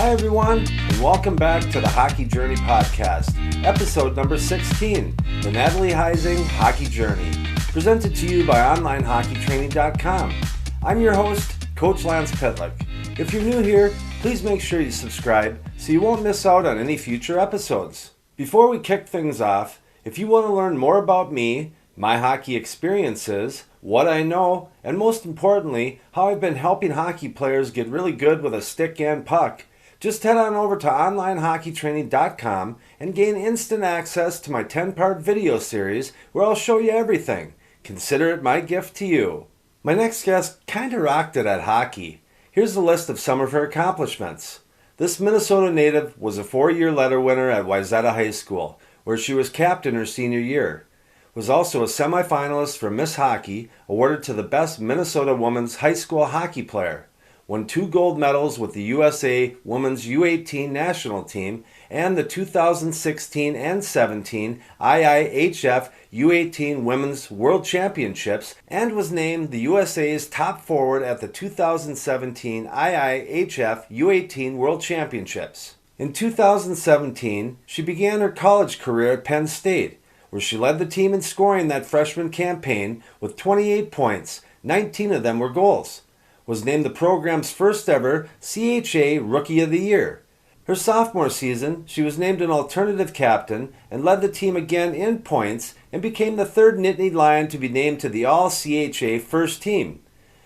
Hi everyone, and welcome back to the Hockey Journey Podcast, episode number 16, the Natalie Heising Hockey Journey, presented to you by OnlineHockeyTraining.com. I'm your host, Coach Lance Pitlick. If you're new here, please make sure you subscribe so you won't miss out on any future episodes. Before we kick things off, if you want to learn more about me, my hockey experiences, what I know, and most importantly, how I've been helping hockey players get really good with a stick and puck, just head on over to OnlineHockeyTraining.com and gain instant access to my 10-part video series where I'll show you everything. Consider it my gift to you. My next guest kinda rocked it at hockey. Here's a list of some of her accomplishments. This Minnesota native was a 4-year letter winner at Wayzata High School, where she was captain her senior year. Was also a semifinalist for Miss Hockey, awarded to the best Minnesota women's high school hockey player. Won 2 gold medals with the USA Women's U18 national team and the 2016 and 17 IIHF U18 Women's World Championships, and was named the USA's top forward at the 2017 IIHF U18 World Championships. In 2017, she began her college career at PennState, where she led the team in scoring that freshman campaign with 28 points, 19 of them were goals. Was named the program's first ever CHA Rookie of the Year. Her sophomore season, she was named an alternative captain and led the team again in points and became the third Nittany Lion to be named to the All-CHA first team.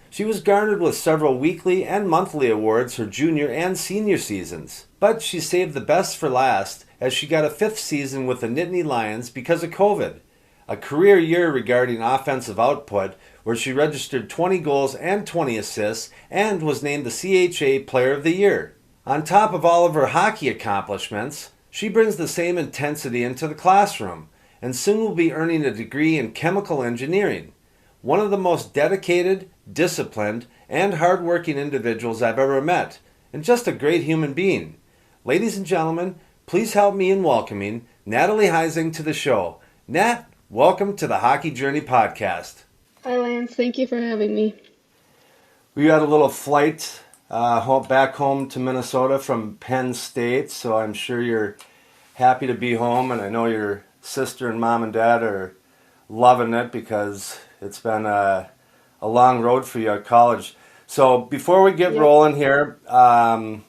She was garnered with several weekly and monthly awards her junior and senior seasons, but she saved the best for last as she got a 5th season with the Nittany Lions because of COVID. A career year regarding offensive output, where she registered 20 goals and 20 assists and was named the CHA Player of the Year. On top of all of her hockey accomplishments, she brings the same intensity into the classroom and soon will be earning a degree in chemical engineering. One of the most dedicated, disciplined, and hardworking individuals I've ever met, and just a great human being. Ladies and gentlemen, please help me in welcoming Natalie Heising to the show. Nat, welcome to the Hockey Journey Podcast. Hi, Lance. Thank you for having me. We had a little flight back home to Minnesota from Penn State, so I'm sure you're happy to be home, and I know your sister and mom and dad are loving it because it's been a long road for you at college. So before we get rolling here and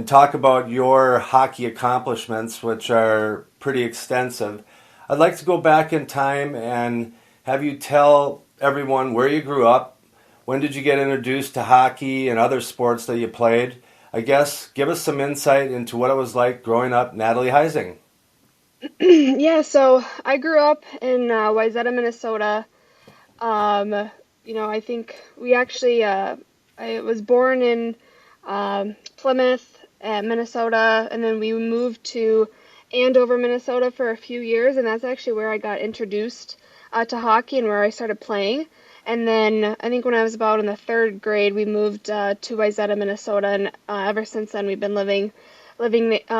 talk about your hockey accomplishments, which are pretty extensive, I'd like to go back in time and have you tell everyone where you grew up, when did you get introduced to hockey and other sports that you played. I guess give us some insight into what it was like growing up Natalie Heising. So I grew up in Wayzata, Minnesota. I think we actually, I was born in Plymouth, Minnesota, and then we moved to Andover, Minnesota for a few years, and that's actually where I got introduced to hockey and where I started playing. And then I think when I was about in the 3rd grade, we moved to Wayzata, Minnesota, and ever since then we've been living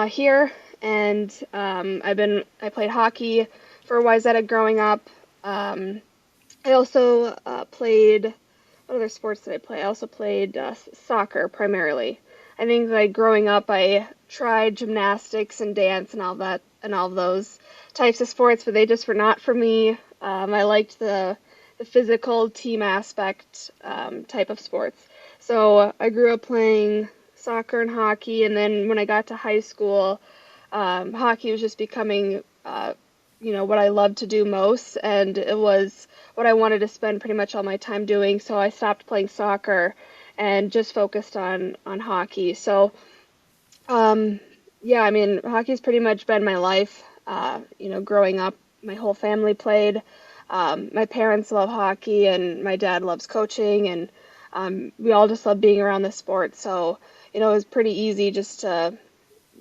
here. And I played hockey for Wayzata growing up. I also played, what other sports did I play? I also played soccer primarily. I think like growing up, I tried gymnastics and dance and all that and all those types of sports, but they just were not for me. I liked the physical team aspect type of sports. So I grew up playing soccer and hockey, and then when I got to high school, hockey was just becoming, what I loved to do most, and it was what I wanted to spend pretty much all my time doing. So I stopped playing soccer and just focused on hockey. So, hockey's pretty much been my life. Growing up, my whole family played. My parents love hockey, and my dad loves coaching, and we all just love being around the sport. So, it was pretty easy just to,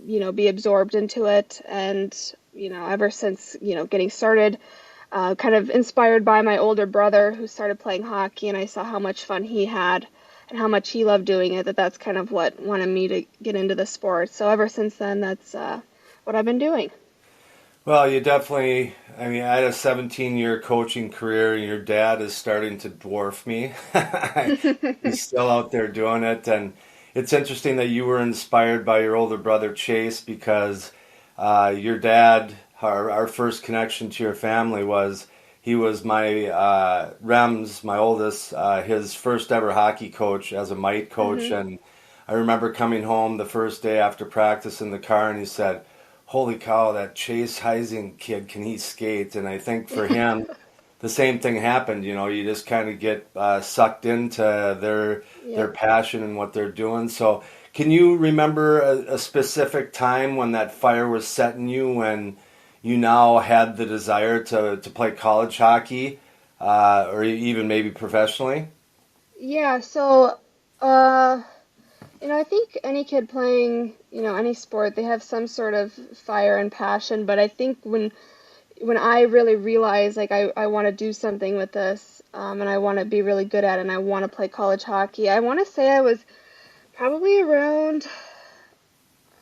be absorbed into it. And, ever since, getting started, kind of inspired by my older brother who started playing hockey, and I saw how much fun he had and how much he loved doing it, that's kind of what wanted me to get into the sport. So ever since then, that's what I've been doing. Well, you definitely, I had a 17-year coaching career. Your dad is starting to dwarf me. He's still out there doing it. And it's interesting that you were inspired by your older brother Chase because your dad, our first connection to your family was he was my Rems, my oldest, his first ever hockey coach as a mite coach. Mhm. And I remember coming home the first day after practice in the car and he said, "Holy cow, that Chase Heising kid, can he skate?" And I think for him, the same thing happened. You know, you just kind of get sucked into their Yep. passion and what they're doing. So, can you remember a specific time when that fire was set in you when you now had the desire to play college hockey, or even maybe professionally? Yeah, so uh I think any kid playing, any sport, they have some sort of fire and passion, but I think when I really realized like I want to do something with this, and I want to be really good at it, and I want to play college hockey. I want to say I was probably around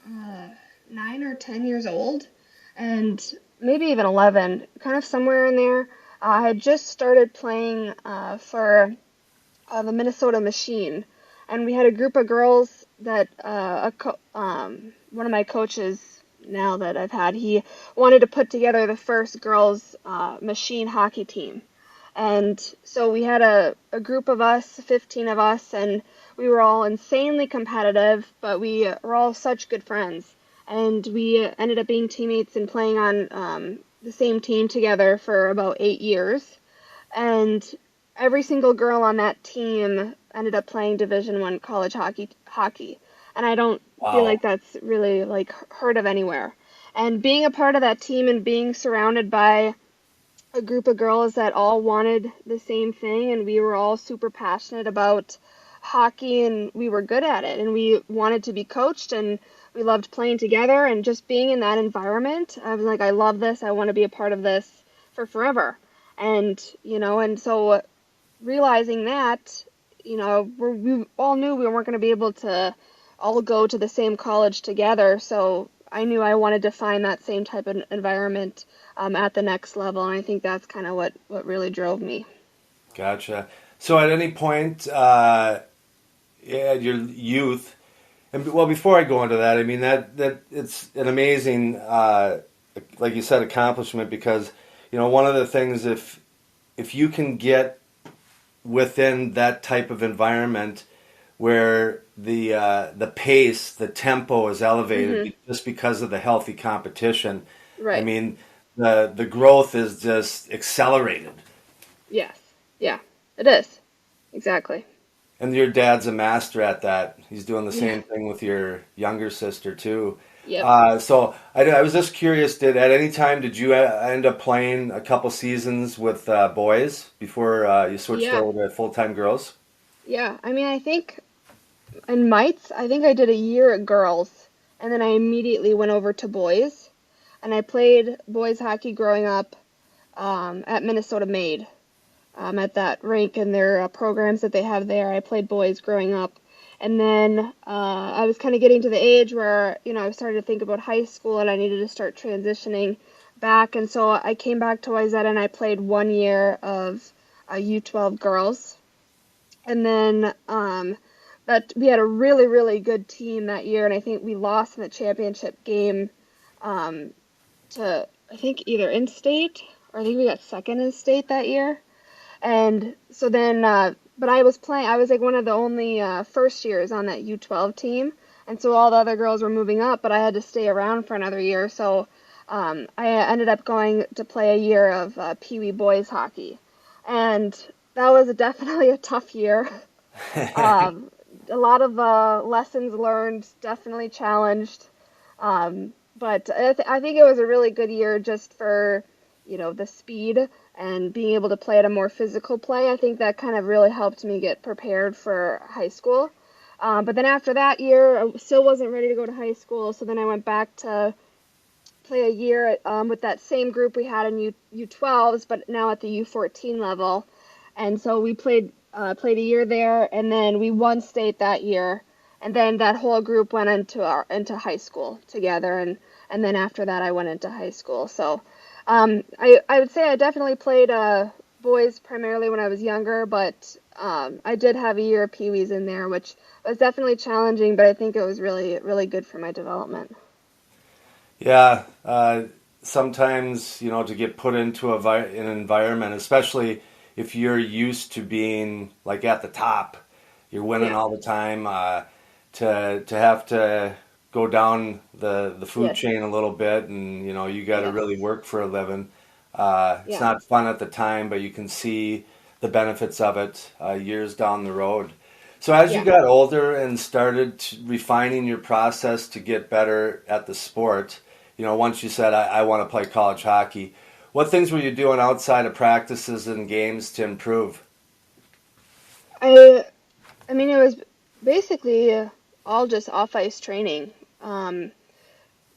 uh, 9 or 10 years old, and maybe even 11, kind of somewhere in there. I had just started playing for the Minnesota Machine, and we had a group of girls that one of my coaches now that I've had, he wanted to put together the first girls machine hockey team. And so we had a group of us, 15 of us, and we were all insanely competitive, but we were all such good friends. And we ended up being teammates and playing on the same team together for about 8 years. And every single girl on that team ended up playing Division I college hockey. And I don't feel like Wow. that's really like heard of anywhere. And being a part of that team and being surrounded by a group of girls that all wanted the same thing, and we were all super passionate about hockey, and we were good at it, and we wanted to be coached, and we loved playing together, and just being in that environment, I was like, I love this, I want to be a part of this for forever. And and so realizing that, we all knew we weren't going to be able to all go to the same college together. So I knew I wanted to find that same type of environment at the next level, and I think that's kind of what really drove me. Gotcha. So, at any point, yeah, your youth, and well, before I go into that, I mean that it's an amazing, like you said, accomplishment because one of the things if you can get within that type of environment where the pace, the tempo is elevated Hmm. just because of the healthy competition. I Right. mean, the growth is just accelerated. Yes. Yeah. It is. Exactly. And your dad's a master at that. He's doing the Yeah. same thing with your younger sister too. Yep. So I was just curious. Did at any time did you end up playing a couple seasons with boys before you switched Yeah. over to full time girls? Yeah. I mean, I think in mites, I think I did a year at girls, and then I immediately went over to boys, and I played boys hockey growing up at Minnesota Made, at that rink and their programs that they have there. I played boys growing up. And then I was kind of getting to the age where, I was starting to think about high school and I needed to start transitioning back. And so I came back to Wayzata and I played 1 year of U12 girls. And then that we had a really, really good team that year. And I think we lost in the championship game um, to, I think, either in state or I think we got second in state that year. And so then, but I was like one of the only first years on that U12 team. And so all the other girls were moving up, but I had to stay around for another year. So I ended up going to play a year of Pee Wee boys hockey. And that was definitely a tough year. Um, a lot of lessons learned, definitely challenged. But I think it was a really good year just for, the speed and being able to play at a more physical play. I think that kind of really helped me get prepared for high school. But then after that year, I still wasn't ready to go to high school. So then I went back to play a year with that same group we had in U12s, but now at the U14 level. And so we played a year there, and then we won state that year. And then that whole group went into high school together, and then after that I went into high school. So I would say I definitely played boys primarily when I was younger, but I did have a year of Pee-wees in there, which was definitely challenging, but I think it was really, really good for my development. Yeah, sometimes, to get put into an environment, especially if you're used to being like at the top, you're winning Yeah. all the time, to have to go down the food Yes. chain a little bit, and you got to Yes. really work for a living. It's Yeah. not fun at the time, but you can see the benefits of it years down the road. So as you Yeah. got older and started refining your process to get better at the sport, once you said, I want to play college hockey, what things were you doing outside of practices and games to improve? I I mean, it was basically all just off ice training. Um,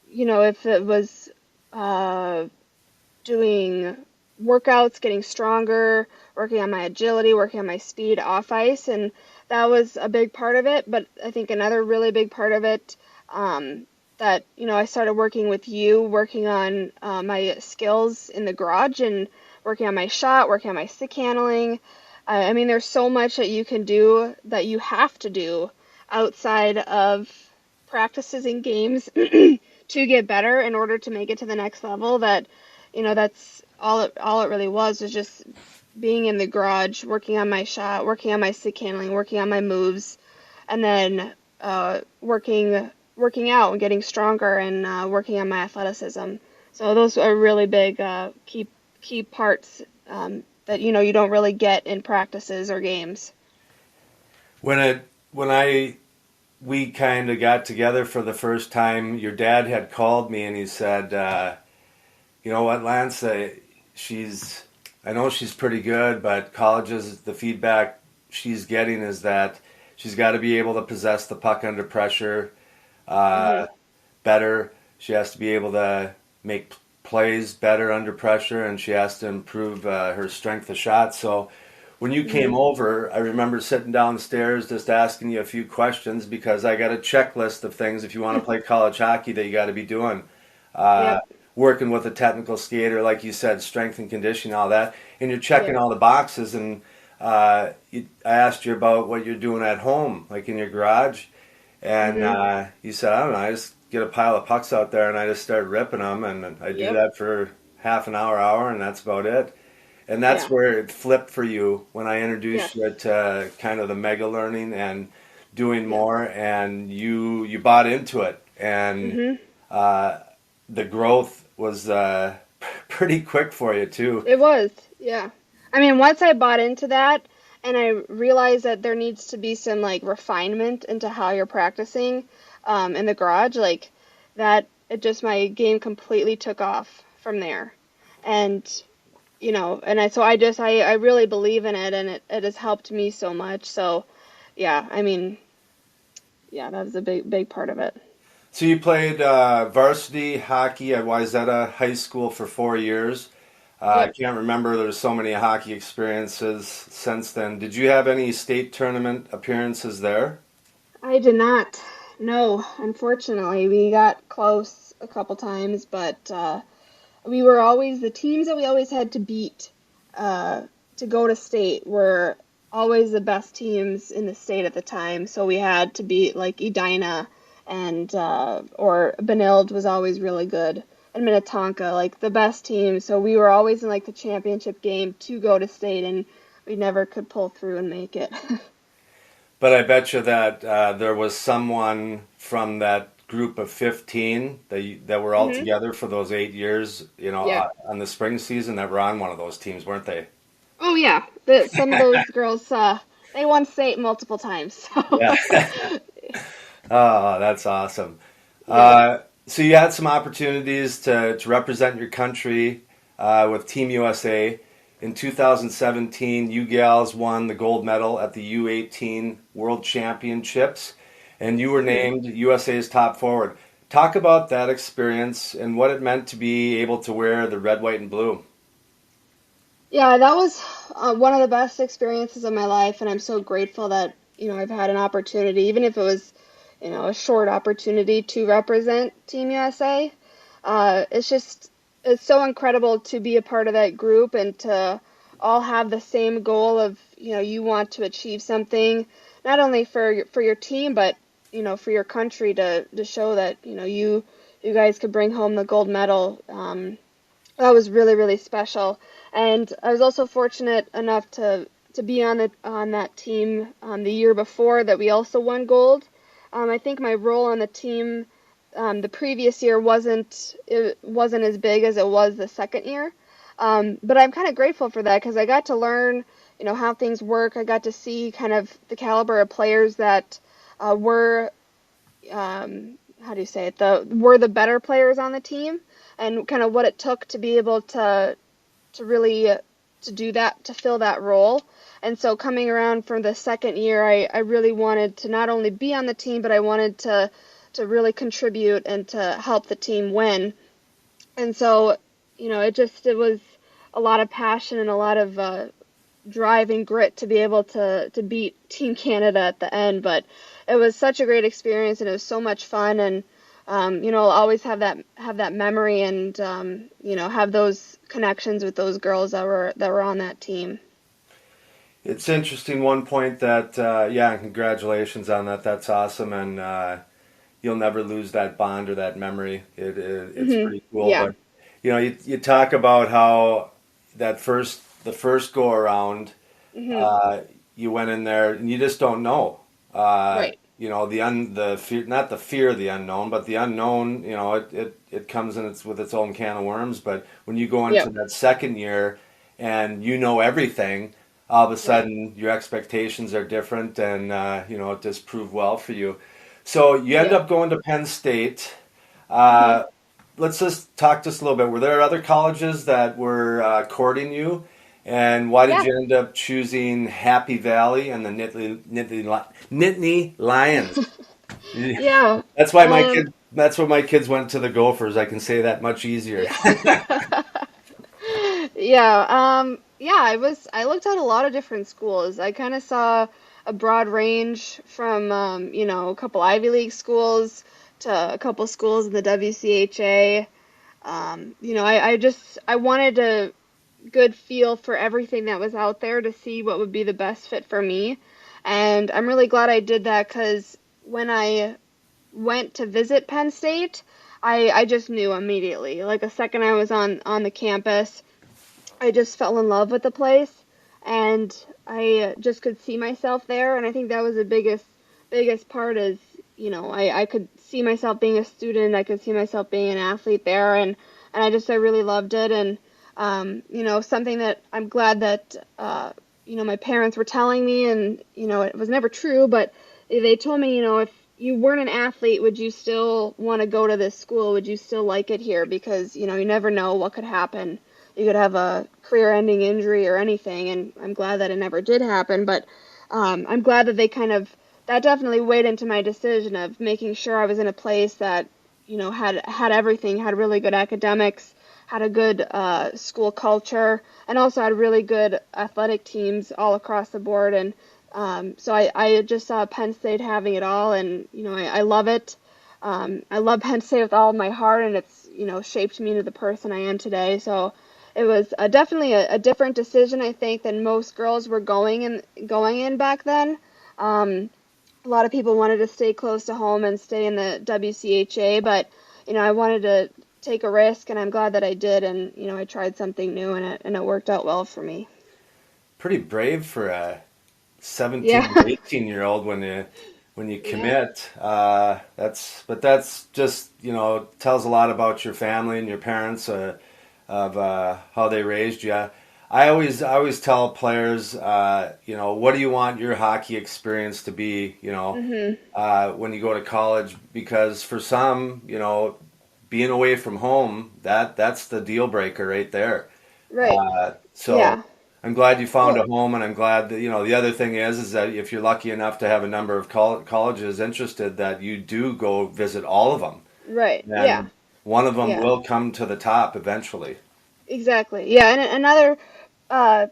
if it was uh, doing workouts, getting stronger, working on my agility, working on my speed off ice, and that was a big part of it. But I think another really big part of it that I started working with you, working on my skills in the garage and working on my shot, working on my stick handling. I mean, there's so much that you can do that you have to do outside of practices and games to get better in order to make it to the next level. That's all it really was just being in the garage, working on my shot, working on my stick handling, working on my moves, and then working out and getting stronger and working on my athleticism. So those are really big key parts that you don't really get in practices or games. When we kind of got together for the first time, your dad had called me and he said, "You know what, Lance? She's I know she's pretty good, but the feedback she's getting is that she's got to be able to possess the puck under pressure Mhm. uh, better. She has to be able to make plays better under pressure, and she has to improve her strength of shot." So when you came Mhm. over, I remember sitting downstairs just asking you a few questions because I got a checklist of things if you want to play college hockey that you got to be doing. Uh, Yep. Working with a technical skater, like you said, strength and conditioning, all that, and you're checking Yep. all the boxes. And I asked you about what you're doing at home, like in your garage, and Mhm. you said, I don't know, I just get a pile of pucks out there and I just start ripping them, and I do Yep. that for half an hour, and that's about it. And that's Yeah. where it flipped for you when I introduced Yes. you to kind of the mega learning and doing Yep. more, and you bought into it, and Mhm. uh, the growth was pretty quick for you too. It was. Yeah. I mean, once I bought into that and I realized that there needs to be some like refinement into how you're practicing in the garage, like that, it just my game completely took off from there. And I really believe in it and it has helped me so much. So yeah, I mean, yeah, that was a big part of it. So you played varsity hockey at Wayzata High School for 4 years. I Yep. can't remember. There's so many hockey experiences since then. Did you have any state tournament appearances there? I did not. No, unfortunately, we got close a couple times, but we were always the teams that we always had to beat uh, to go to state were always the best teams in the state at the time. So we had to beat like Edina and or Benilde was always really good, and Minnetonka, like the best team. So we were always in like the championship game to go to state, and we never could pull through and make it. But I bet you that there was someone from that group of 15 that were all hmm together for those 8 years, Yeah. on the spring season that were on one of those teams, weren't they? Oh yeah, some of those girls they won state multiple times. So Yeah. Oh, that's awesome. yeah. So you had some opportunities to represent your country with Team USA. In 2017, you gals won the gold medal at the U18 World Championships, and you were hmm named USA's top forward. Talk about that experience and what it meant to be able to wear the red, white, and blue. Yeah, that was one of the best experiences of my life, and I'm so grateful that I've had an opportunity, even if it was a short opportunity to represent Team USA. It's so incredible to be a part of that group and to all have the same goal of, you want to achieve something, not only for your team, but, for your country to show that, you guys could bring home the gold medal. That was really, really special. And I was also fortunate enough to be on that team the year before that we also won gold. I think my role on the team the previous year wasn't as big as it was the second year. But I'm kind of grateful for that because I got to learn, how things work. I got to see kind of the caliber of players that were, how do you say it, were the better players on the team, and kind of what it took to be able to really to do that, to fill that role. And so coming around for the second year, I really wanted to not only be on the team, but I wanted to really contribute and to help the team win. And so, it was a lot of passion and a lot of drive and grit to be able to beat Team Canada at the end. But it was such a great experience, and it was so much fun. And I'll always have that memory, and have those connections with those girls that were on that team. It's interesting. One point that, yeah, congratulations on that. That's awesome, and you'll never lose that bond or that memory. It's pretty cool. Yeah. But you talk about how the first go around, you went in there and you just don't know. Right. The fear, not the fear of the unknown, but the unknown. It comes in with its own can of worms. But when you go into Yep. that second year and you know everything, all of a Right. sudden your expectations are different, and it just proved well for you. So you end Yep. up going to Penn State. hmm Uh, let's just talk just a little bit. Were there other colleges that were courting you? And why did Yeah. you end up choosing Happy Valley and the Nittany Lions? Yeah. That's why my Um, kid. That's why my kids went to the Gophers. I can say that much easier. yeah. Yeah, I looked at a lot of different schools. I kind of saw a broad range from a couple Ivy League schools to a couple schools in the WCHA. I wanted a good feel for everything that was out there to see what would be the best fit for me. And I'm really glad I did that because when I went to visit Penn State, I just knew immediately. Like the second I was on the campus, I just fell in love with the place, and I just could see myself there. And I think that was the biggest part is, I could see myself being a student. I could see myself being an athlete there, and I really loved it. And something that I'm glad that my parents were telling me, and it was never true, but they told me, if you weren't an athlete, would you still want to go to this school? Would you still like it here? Because you never know what could happen. You could have a career-ending injury or anything, and I'm glad that it never did happen. But I'm glad that that definitely weighed into my decision of making sure I was in a place that had everything, had really good academics, had a good school culture, and also had really good athletic teams all across the board. And so I just saw Penn State having it all, and I love it. I love Penn State with all of my heart, and it's shaped me into the person I am today. So it was definitely a different decision, I think, than most girls were going in back then. A lot of people wanted to stay close to home and stay in the WCHA, but I wanted to take a risk, and I'm glad that I did. And I tried something new, and it worked out well for me. Pretty brave for a 17 or Yeah, 18-year-old when you yeah, commit. That's just tells a lot about your family and your parents, of how they raised you. I always tell players, what do you want your hockey experience to be, mhm, when you go to college? Because for some, being away from home, that's the deal breaker right there. right, So yeah, I'm glad you found a well, home, and I'm glad that the other thing is that if you're lucky enough to have a number of colleges interested, that you do go visit all of them, right, yeah, and one of them yeah, will come to the top eventually. exactly, yeah. And another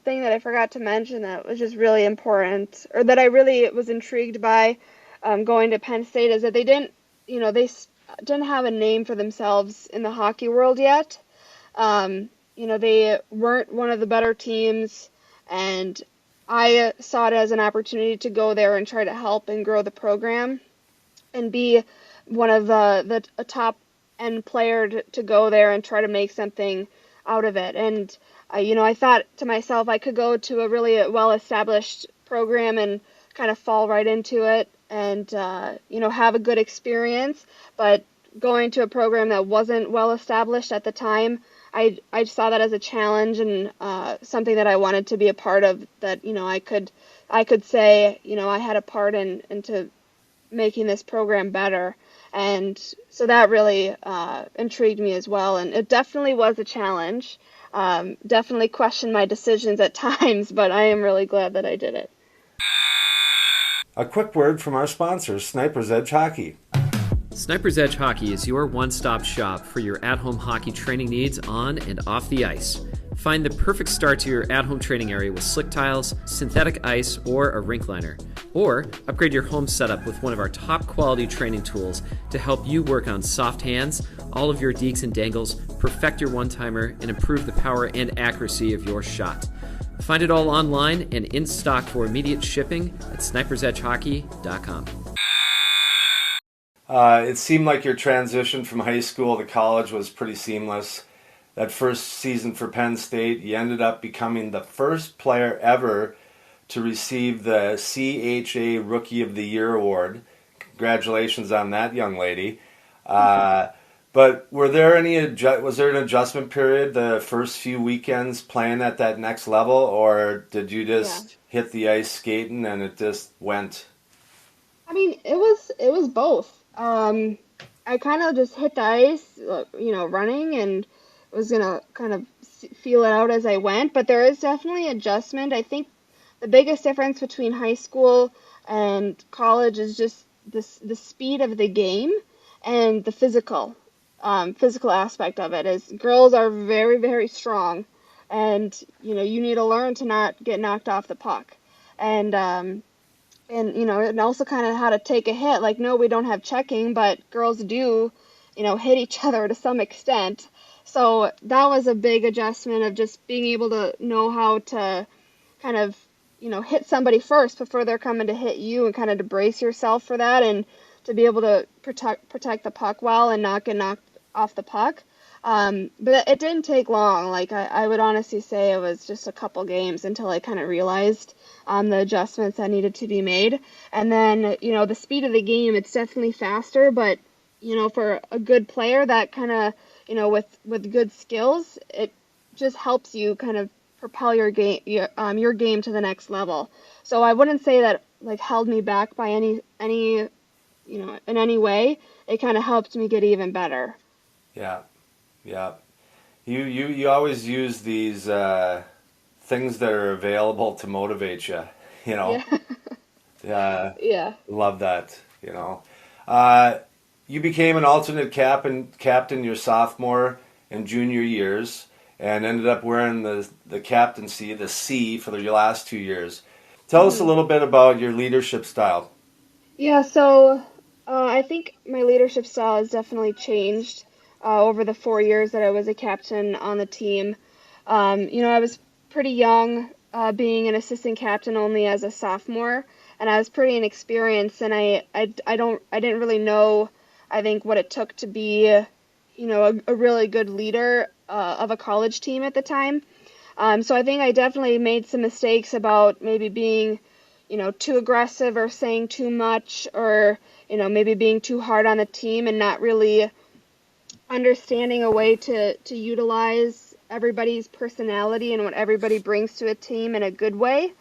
thing that I forgot to mention that was just really important, or that I really was intrigued by going to Penn State, is that they didn't, didn't have a name for themselves in the hockey world yet. They weren't one of the better teams. and I saw it as an opportunity to go there and try to help and grow the program and be one of the a top end player to go there and try to make something out of it. And I thought to myself I could go to a really well established program and kind of fall right into it and have a good experience. But going to a program that wasn't well established at the time, I saw that as a challenge and something that I wanted to be a part of. That I could say I had a part into making this program better. And so that really intrigued me as well. And it definitely was a challenge. Definitely questioned my decisions at times, but I am really glad that I did it. A quick word from our sponsor, Sniper's Edge Hockey. Sniper's Edge Hockey is your one-stop shop for your at-home hockey training needs on and off the ice. Find the perfect start to your at-home training area with slick tiles, synthetic ice, or a rink liner. Or upgrade your home setup with one of our top quality training tools to help you work on soft hands, all of your deeks and dangles, perfect your one-timer, and improve the power and accuracy of your shot. Find it all online and in stock for immediate shipping at snipersedgehockey.com. It seemed like your transition from high school to college was pretty seamless. That first season for Penn State, you ended up becoming the first player ever to receive the CHA Rookie of the Year award. Congratulations on that, young lady. But was there an adjustment period the first few weekends playing at that next level, or did you just hit the ice skating and it just went? I mean, it was both. I kind of just hit the ice, running, and was gonna kind of feel it out as I went. But there is definitely adjustment. I think the biggest difference between high school and college is just the speed of the game and the physical aspect of it. Is girls are very, very strong, and you need to learn to not get knocked off the puck, and and also kind of how to take a hit. Like, no, we don't have checking, but girls do, hit each other to some extent. So that was a big adjustment of just being able to know how to kind of, hit somebody first before they're coming to hit you, and kind of to brace yourself for that, and to be able to protect the puck well and not get knocked off the puck. But it didn't take long. Like, I would honestly say it was just a couple games until I kind of realized the adjustments that needed to be made. And then, the speed of the game, it's definitely faster, but, for a good player that kind of, with good skills, it just helps you kind of propel your game to the next level. So I wouldn't say that like held me back by any in any way. It kind of helped me get even better. Yeah. You always use these things that are available to motivate you. Yeah. Love that. You became an alternate captain your sophomore and junior years, and ended up wearing the captaincy, the C, for your last 2 years. Tell us a little bit about your leadership style. Yeah, so I think my leadership style has definitely changed over the 4 years that I was a captain on the team. I was pretty young, being an assistant captain only as a sophomore, and I was pretty inexperienced, and I didn't really know, I think, what it took to be, a really good leader of a college team at the time. So I think I definitely made some mistakes about maybe being, too aggressive or saying too much, or, maybe being too hard on the team and not really understanding a way to utilize everybody's personality and what everybody brings to a team in a good way.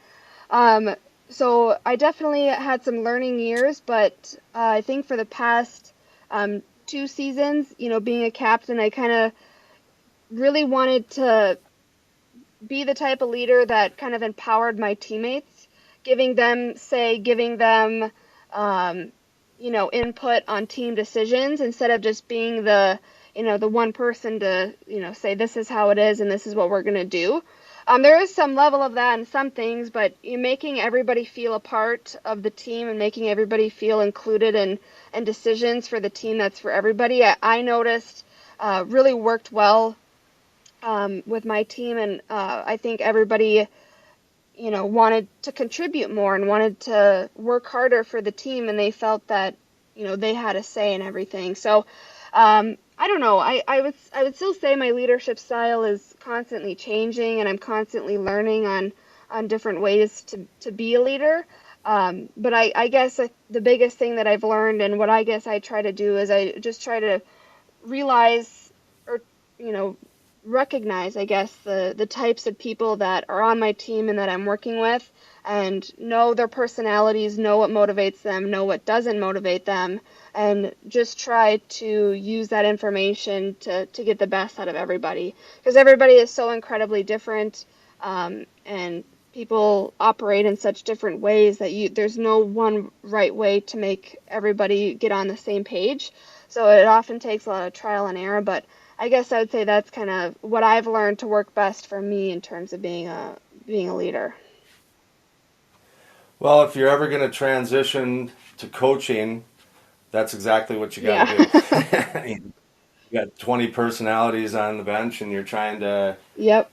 So I definitely had some learning years, but I think for the past 2 seasons, being a captain, I kind of really wanted to be the type of leader that kind of empowered my teammates, giving them input on team decisions, instead of just being the one person to, say this is how it is and this is what we're going to do. There is some level of that in some things, but making everybody feel a part of the team and making everybody feel included in decisions for the team that's for everybody, I noticed really worked well with my team, and I think everybody wanted to contribute more and wanted to work harder for the team, and they felt that, they had a say in everything. So, I don't know. I would still say my leadership style is constantly changing, and I'm constantly learning on different ways to be a leader. But I guess the biggest thing that I've learned, and what I guess I try to do, is I just try to realize, or recognize, I guess, the types of people that are on my team and that I'm working with, and know their personalities, know what motivates them, know what doesn't motivate them, and just try to use that information to get the best out of everybody, because everybody is so incredibly different, and people operate in such different ways that there's no one right way to make everybody get on the same page. So it often takes a lot of trial and error, but I guess I would say that's kind of what I've learned to work best for me in terms of being a leader. Well, if you're ever going to transition to coaching, that's exactly what you got to do. You got 20 personalities on the bench, and you're trying to, Yep.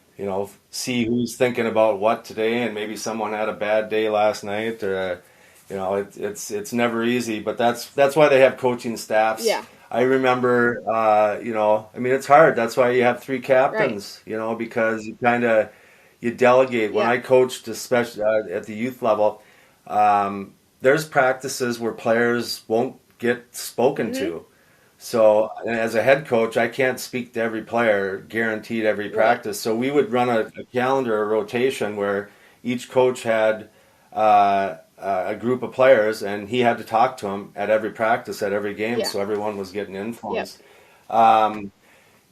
See who's thinking about what today, and maybe someone had a bad day last night, or it's never easy. But that's why they have coaching staffs. Yeah. I remember, it's hard. That's why you have 3 captains, Right. Because you delegate. When Yeah. I coached, especially at the youth level, there's practices where players won't get spoken to. So as a head coach, I can't speak to every player, guaranteed every practice. So we would run a calendar, a rotation, where each coach had a group of players, and he had to talk to them at every practice, at every game, Yeah. so everyone was getting influence. Yep.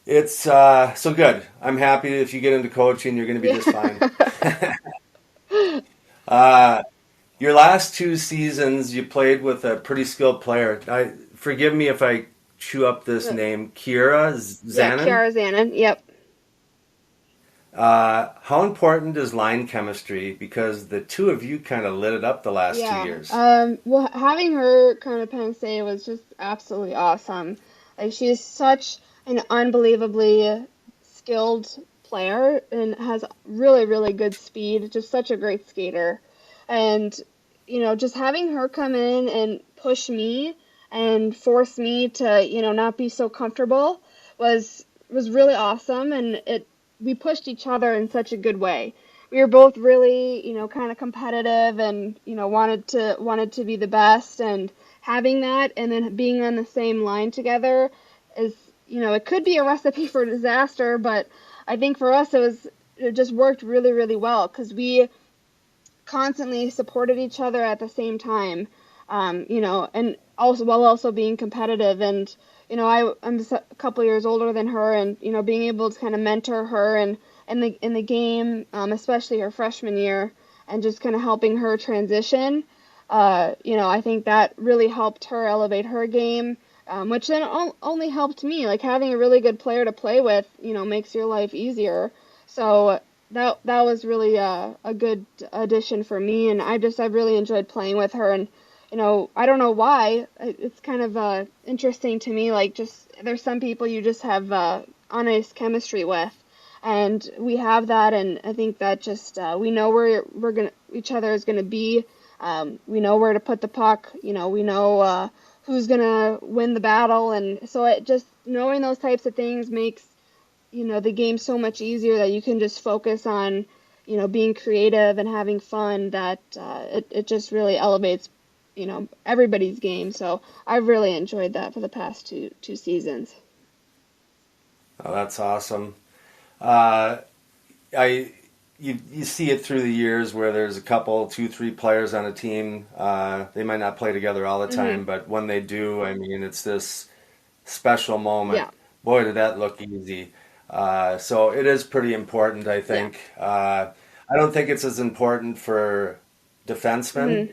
It's so good. I'm happy if you get into coaching, you're going to be just fine. Your last 2 seasons, you played with a pretty skilled player. Forgive me if I chew up this name, Kiara Zanin. Yeah, Kiara Zanin. Yep. How important is line chemistry? Because the 2 of you kind of lit it up the last 2 years. Well, having her come to PennState was just absolutely awesome. Like, she's such an unbelievably skilled player and has really, really good speed. Just such a great skater. And, just having her come in and push me and force me to, not be so comfortable was really awesome. And we pushed each other in such a good way. We were both really, kind of competitive, and, wanted to be the best, and having that and then being on the same line together is, it could be a recipe for disaster, but I think for us it just worked really, really well, because we constantly supported each other at the same time, and also while also being competitive. And I'm just a couple years older than her, and being able to kind of mentor her and in the game, especially her freshman year, and just kind of helping her transition. I think that really helped her elevate her game, which then only helped me. Like, having a really good player to play with, makes your life easier. So that was really a good addition for me, and I really enjoyed playing with her. And I don't know why. It's kind of interesting to me. Like, just there's some people you just have honest chemistry with, and we have that. And I think that just we know where each other is gonna be. We know where to put the puck. We know who's gonna win the battle, and so just knowing those types of things makes the game so much easier, that you can just focus on being creative and having fun. That it just really elevates everybody's game. So I've really enjoyed that for the past two seasons. Oh, that's awesome. You see it through the years where there's a couple, 2, 3 players on a team. They might not play together all the time, but when they do, it's this special moment. Yeah. Boy, did that look easy. So it is pretty important, I think. Yeah. I don't think it's as important for defensemen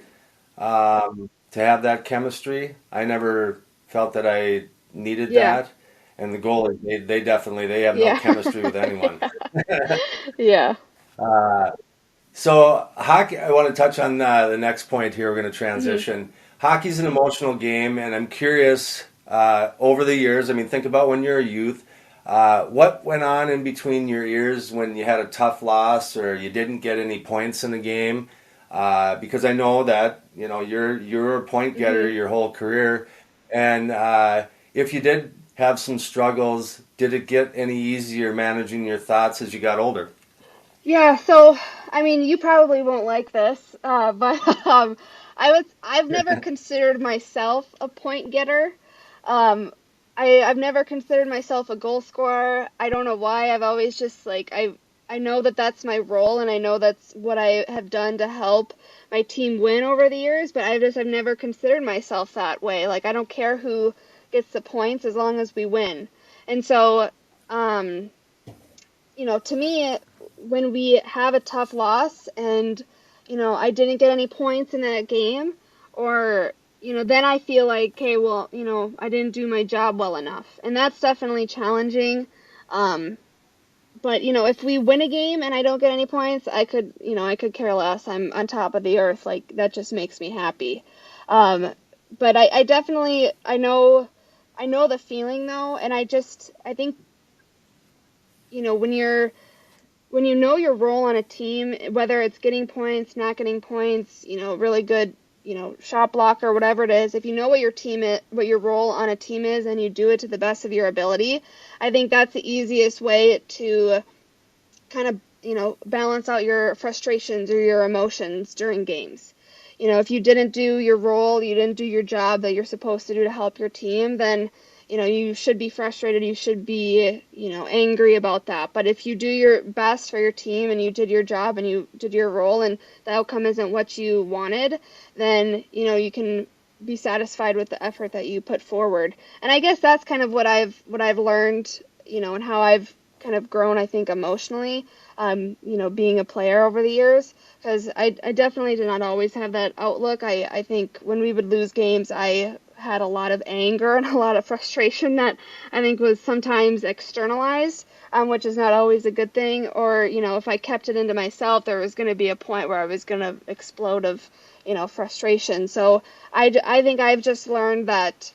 to have that chemistry. I never felt that I needed that. And the goalies, they definitely have no chemistry with anyone. Yeah. So hockey, I want to touch on the next point here. We're going to transition. Hockey's an emotional game, and I'm curious, over the years, think about when you're a youth, What went on in between your ears when you had a tough loss or you didn't get any points in the game? Because I know that you're a point getter Mm-hmm. your whole career, and if you did have some struggles, did it get any easier managing your thoughts as you got older? Yeah, so I mean, you probably won't like this, but I've never considered myself a point getter. Um, I've never considered myself a goal scorer. I don't know why. I've always just like I know that that's my role, and I know that's what I have done to help my team win over the years. But I've never considered myself that way. Like I don't care who gets the points as long as we win. And so. Um, to me, when we have a tough loss and, I didn't get any points in that game, or, then I feel like, okay, well, I didn't do my job well enough. And that's definitely challenging. Um, but, if we win a game and I don't get any points, I could care less. I'm on top of the earth. Like, that just makes me happy. Um, but I definitely, I know the feeling though, and I think, when you know your role on a team, whether it's getting points, not getting points, really good, shot blocker, whatever it is, if you know what your role on a team is, and you do it to the best of your ability, I think that's the easiest way to kind of, balance out your frustrations or your emotions during games. If you didn't do your role, you didn't do your job that you're supposed to do to help your team, then, you should be frustrated. You should be, angry about that. But if you do your best for your team and you did your job and you did your role and the outcome isn't what you wanted, then, you can be satisfied with the effort that you put forward. And I guess that's kind of what I've learned, and how I've kind of grown, I think, emotionally, being a player over the years, because I definitely did not always have that outlook. I think when we would lose games, I had a lot of anger and a lot of frustration that I think was sometimes externalized, which is not always a good thing. Or, if I kept it into myself, there was going to be a point where I was going to explode of, frustration. So I think I've just learned that,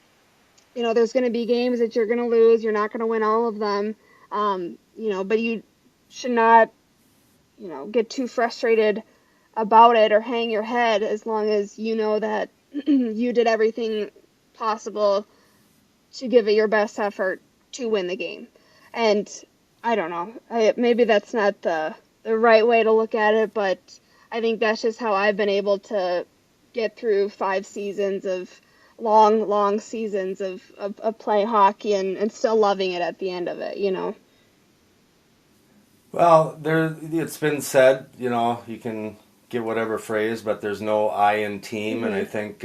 there's going to be games that you're going to lose. You're not going to win all of them. But you should not, get too frustrated about it or hang your head, as long as you know that you did everything possible to give it your best effort to win the game. And I don't know, maybe that's not the right way to look at it, but I think that's just how I've been able to get through 5 seasons of long seasons of playing hockey, and still loving it at the end of it. Well, it's been said, you can get whatever phrase, but there's no I in team, and I Hmm. think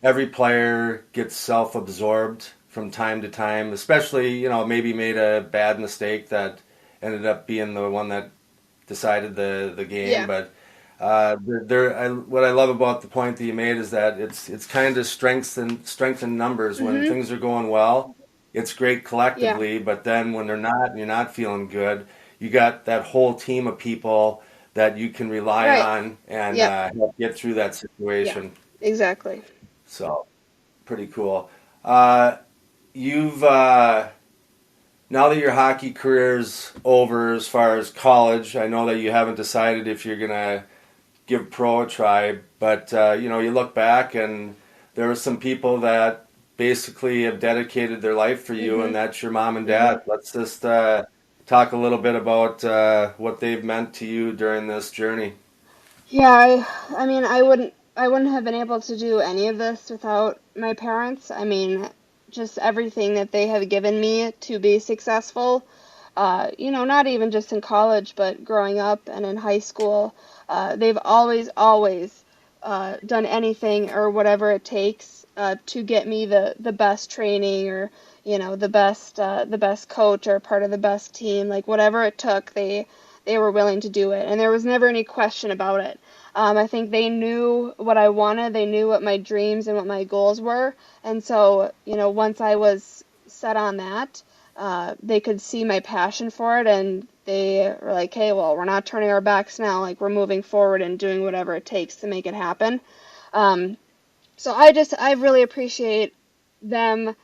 every player gets self-absorbed from time to time, especially, maybe made a bad mistake that ended up being the one that decided the game. Yeah. But what I love about the point that you made is that it's kind of strength in numbers. When Hmm. things are going well, it's great Yeah. collectively, but then when they're not, and you're not feeling good, you got that whole team of people that you can rely Right. on and Yep. help get through that Yeah. situation. Exactly. So pretty cool. You've now that your hockey career's over, as far as college, I know that you haven't decided if you're gonna give pro a try, but you look back and there were some people that basically have dedicated their life for you, Hmm. and that's your mom and Hmm. dad. Let's just talk a little bit about what they've meant to you during this journey. Yeah, I mean, I wouldn't have been able to do any of this without my parents. I mean, just everything that they have given me to be successful. Not even just in college, but growing up and in high school. They've always done anything or whatever it takes to get me the best training, or the best coach, or part of the best team. Like whatever it took, they were willing to do it, and there was never any question about it. I think they knew what I wanted. They knew what my dreams and what my goals were, and so once I was set on that, they could see my passion for it, and they were like, "Hey, well, we're not turning our backs now. Like we're moving forward and doing whatever it takes to make it happen." Um, so I really appreciate them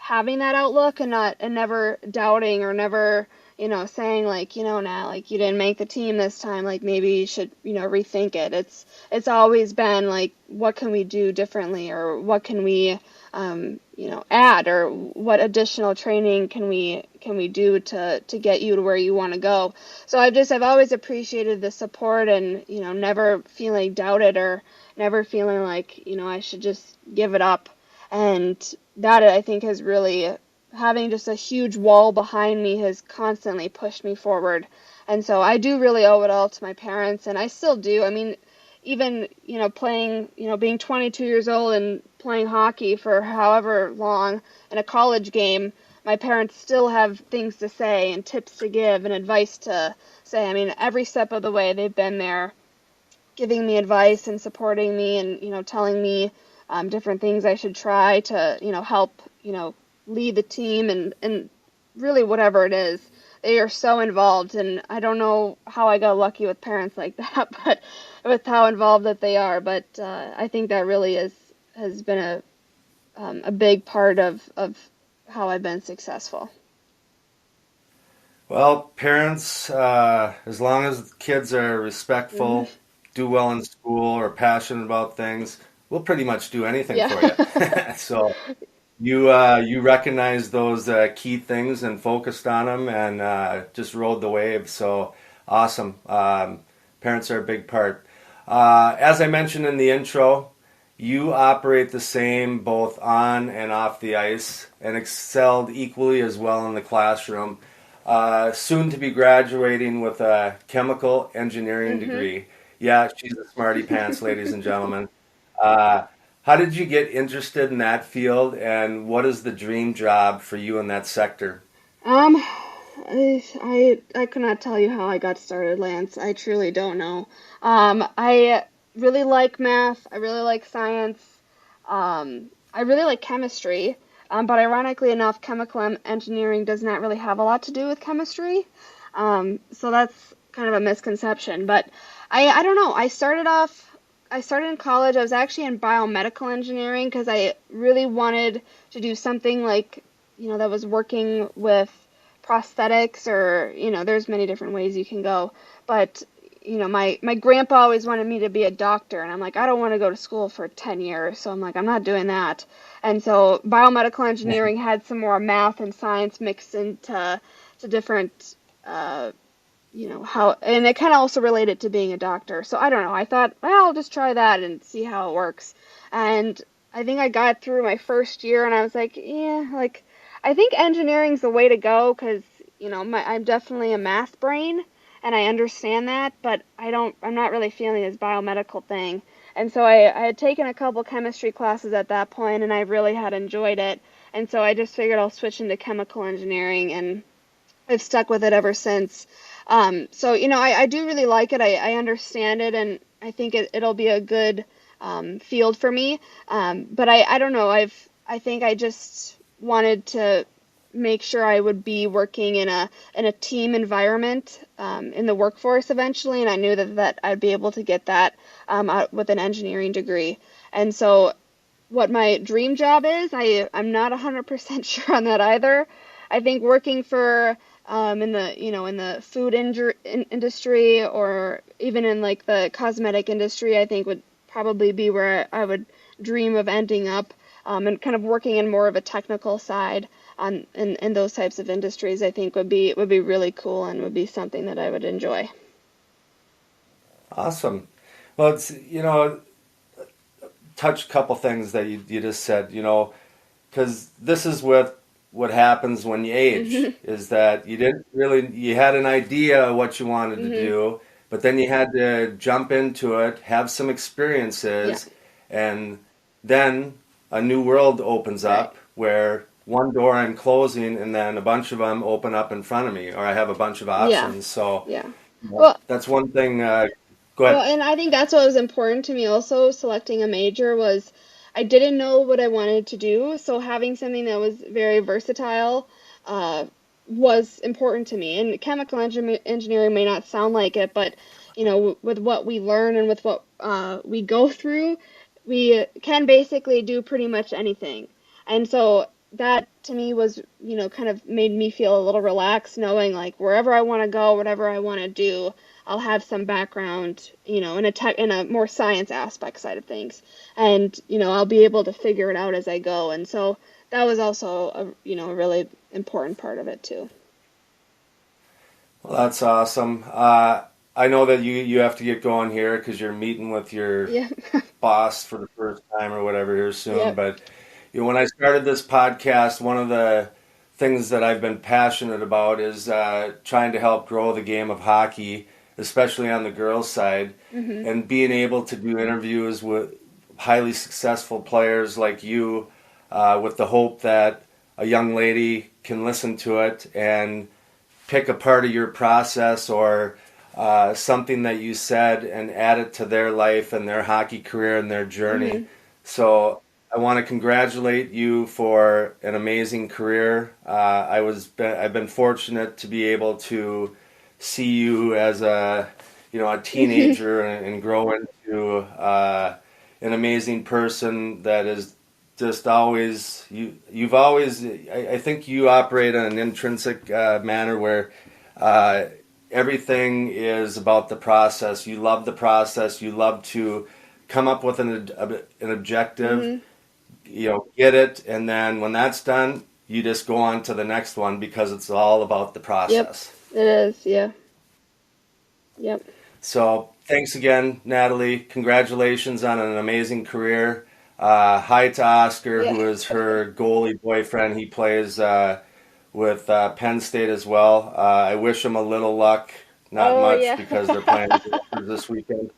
having that outlook and never doubting or never, saying like, Nat, like you didn't make the team this time, like maybe you should, rethink it. It's always been like, what can we do differently, or what can we, add, or what additional training can we do to get you to where you want to go. So I've always appreciated the support, and, never feeling doubted, or never feeling like, I should just give it up. And that, I think, has really, having just a huge wall behind me has constantly pushed me forward. And so I do really owe it all to my parents, and I still do. I mean, even, playing, being 22 years old and playing hockey for however long in a college game, my parents still have things to say and tips to give and advice to say. I mean, every step of the way they've been there giving me advice and supporting me, and, telling me different things I should try to, help, lead the team, and really whatever it is. They are so involved, and I don't know how I got lucky with parents like that, but with how involved that they are. But I think that really has been a big part of how I've been successful. Well, parents, as long as kids are respectful, do well in school, or passionate about things, we'll pretty much do anything for you. So you recognized those key things and focused on them, and just rode the wave. So awesome. Parents are a big part. As I mentioned in the intro, you operate the same both on and off the ice, and excelled equally as well in the classroom. Soon to be graduating with a chemical engineering degree. Yeah, she's a smarty pants, ladies and gentlemen. How did you get interested in that field, and what is the dream job for you in that sector? I could not tell you how I got started, Lance. I truly don't know. I really like math. I really like science. I really like chemistry. But ironically enough, chemical engineering does not really have a lot to do with chemistry. So that's kind of a misconception. But I don't know. I started in college. I was actually in biomedical engineering because I really wanted to do something like, that was working with prosthetics, or, there's many different ways you can go. But, my grandpa always wanted me to be a doctor, and I'm like, I don't want to go to school for 10 years. So I'm like, I'm not doing that. And so biomedical engineering had some more math and science mixed into different, and it kind of also related to being a doctor. So I don't know. I thought, well, I'll just try that and see how it works. And I think I got through my first year, and I was like, yeah, like, I think engineering's the way to go because, I'm definitely a math brain, and I understand that, but I'm not really feeling this biomedical thing. And so I had taken a couple chemistry classes at that point, and I really had enjoyed it. And so I just figured I'll switch into chemical engineering, and I've stuck with it ever since. So, I do really like it. I understand it, and I think it'll be a good field for me. But I don't know. I think I just wanted to make sure I would be working in a team environment in the workforce eventually, and I knew that I'd be able to get that out with an engineering degree. And so what my dream job is, I'm not 100% sure on that either. I think working for in the food industry, or even in like the cosmetic industry, I think would probably be where I would dream of ending up, and kind of working in more of a technical side in those types of industries. I think would be really cool, and would be something that I would enjoy. Awesome. Well, it's, touch a couple things that you just said, because this is what happens when you age, is that you had an idea of what you wanted to do, but then you had to jump into it, have some experiences, and then a new world opens up where one door I'm closing, and then a bunch of them open up in front of me, or I have a bunch of options. So Well, that's one thing. Go ahead. Well, and I think that's what was important to me also, selecting a major, was I didn't know what I wanted to do, so having something that was very versatile was important to me. And chemical engineering may not sound like it, but with what we learn and with what we go through, we can basically do pretty much anything. And so that to me was, kind of made me feel a little relaxed knowing like wherever I want to go, whatever I want to do, I'll have some background, in a more science aspect side of things. And, I'll be able to figure it out as I go. And so that was also a really important part of it too. Well, that's awesome. I know that you have to get going here because you're meeting with your Yeah. boss for the first time or whatever here soon. Yep. But when I started this podcast, one of the things that I've been passionate about is trying to help grow the game of hockey, especially on the girls' side, and being able to do interviews with highly successful players like you, with the hope that a young lady can listen to it and pick a part of your process or something that you said and add it to their life and their hockey career and their journey. So I want to congratulate you for an amazing career. I've been fortunate to be able to see you as a teenager and grow into an amazing person that is just always you've always I think you operate in an intrinsic manner where everything is about the process. You love the process. You love to come up with an objective, get it, and then when that's done, you just go on to the next one because it's all about the process. Yep, it is. Yeah. Yep. So thanks again, Natalie. Congratulations on an amazing career. Hi to Oscar, who is her goalie boyfriend. He plays with Penn State as well. I wish him a little luck. Not much because they're playing this weekend.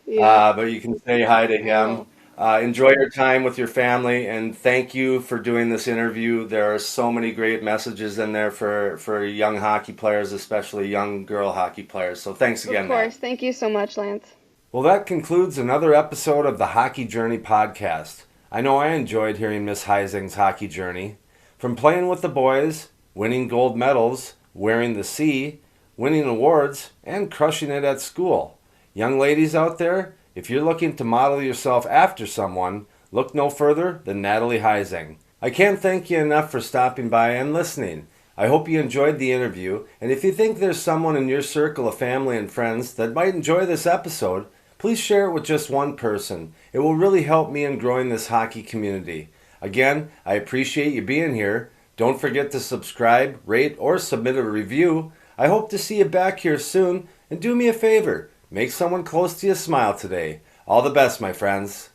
But you can say hi to him. Enjoy your time with your family, and thank you for doing this interview. There are so many great messages in there for young hockey players, especially young girl hockey players. So thanks again, Of course. Matt. Thank you so much, Lance. Well, that concludes another episode of the Hockey Journey podcast. I know I enjoyed hearing Miss Heising's hockey journey. From playing with the boys, winning gold medals, wearing the C, winning awards, and crushing it at school. Young ladies out there, if you're looking to model yourself after someone, look no further than Natalie Heising. I can't thank you enough for stopping by and listening. I hope you enjoyed the interview, and if you think there's someone in your circle of family and friends that might enjoy this episode, please share it with just one person. It will really help me in growing this hockey community. Again, I appreciate you being here. Don't forget to subscribe, rate, or submit a review. I hope to see you back here soon, and do me a favor, make someone close to you smile today. All the best, my friends.